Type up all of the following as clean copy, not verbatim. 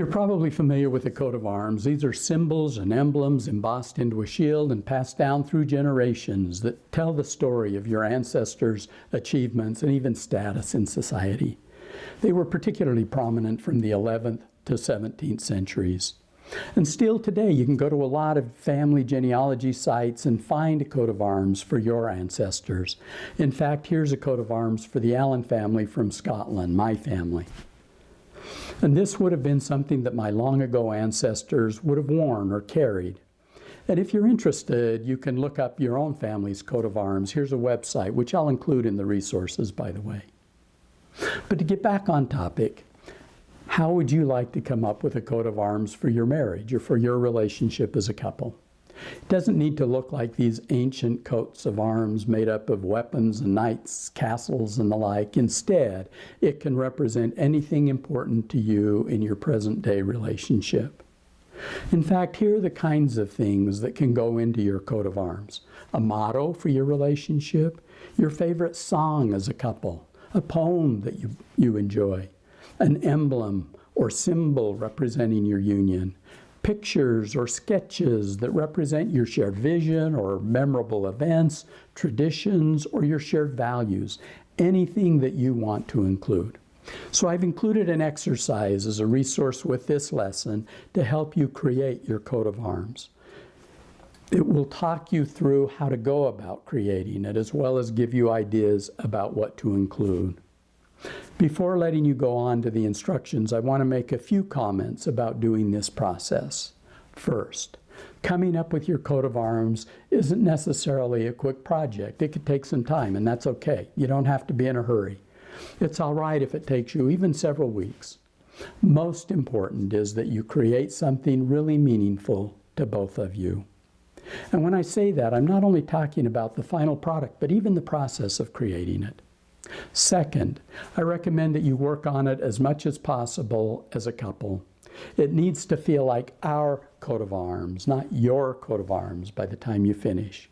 You're probably familiar with the coat of arms. These are symbols and emblems embossed into a shield and passed down through generations that tell the story of your ancestors' achievements and even status in society. They were particularly prominent from the 11th to 17th centuries. And still today, you can go to a lot of family genealogy sites and find a coat of arms for your ancestors. In fact, here's a coat of arms for the Allen family from Scotland, my family. And this would have been something that my long ago ancestors would have worn or carried. And if you're interested, you can look up your own family's coat of arms. Here's a website, which I'll include in the resources, by the way. But to get back on topic, how would you like to come up with a coat of arms for your marriage or for your relationship as a couple? It doesn't need to look like these ancient coats of arms made up of weapons and knights, castles, and the like. Instead, it can represent anything important to you in your present-day relationship. In fact, here are the kinds of things that can go into your coat of arms. A motto for your relationship, your favorite song as a couple, a poem that you enjoy, an emblem or symbol representing your union, pictures or sketches that represent your shared vision or memorable events, traditions, or your shared values, anything that you want to include. So I've included an exercise as a resource with this lesson to help you create your coat of arms. It will talk you through how to go about creating it, as well as give you ideas about what to include. Before letting you go on to the instructions, I want to make a few comments about doing this process. First, coming up with your coat of arms isn't necessarily a quick project. It could take some time, and that's okay. You don't have to be in a hurry. It's all right if it takes you even several weeks. Most important is that you create something really meaningful to both of you. And when I say that, I'm not only talking about the final product, but even the process of creating it. Second, I recommend that you work on it as much as possible as a couple. It needs to feel like our coat of arms, not your coat of arms by the time you finish.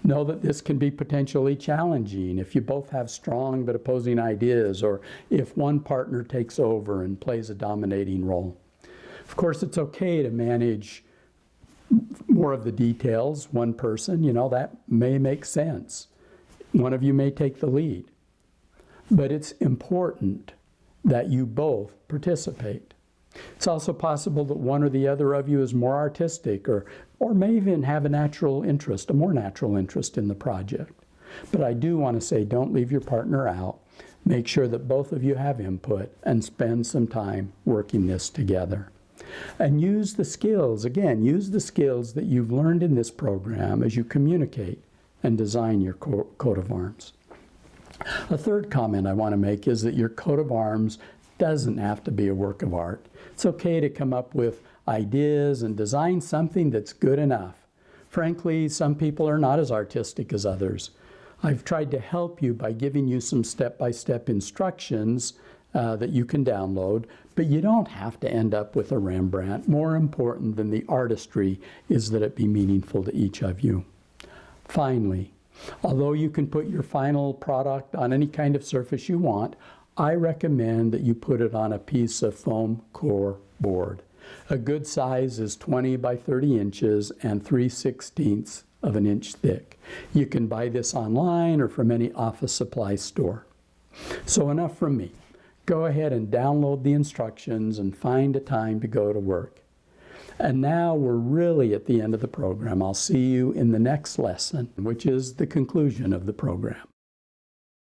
Know that this can be potentially challenging if you both have strong but opposing ideas, or if one partner takes over and plays a dominating role. Of course, it's okay to manage more of the details, one person, that may make sense. One of you may take the lead. But it's important that you both participate. It's also possible that one or the other of you is more artistic or may even have a more natural interest in the project. But I do want to say, don't leave your partner out. Make sure that both of you have input and spend some time working this together. And use the skills that you've learned in this program as you communicate and design your coat of arms. A third comment I want to make is that your coat of arms doesn't have to be a work of art. It's okay to come up with ideas and design something that's good enough. Frankly, some people are not as artistic as others. I've tried to help you by giving you some step-by-step instructions that you can download, but you don't have to end up with a Rembrandt. More important than the artistry is that it be meaningful to each of you. Finally, although you can put your final product on any kind of surface you want, I recommend that you put it on a piece of foam core board. A good size is 20 by 30 inches and 3/16 of an inch thick. You can buy this online or from any office supply store. So enough from me. Go ahead and download the instructions and find a time to go to work. And now we're really at the end of the program. I'll see you in the next lesson, which is the conclusion of the program.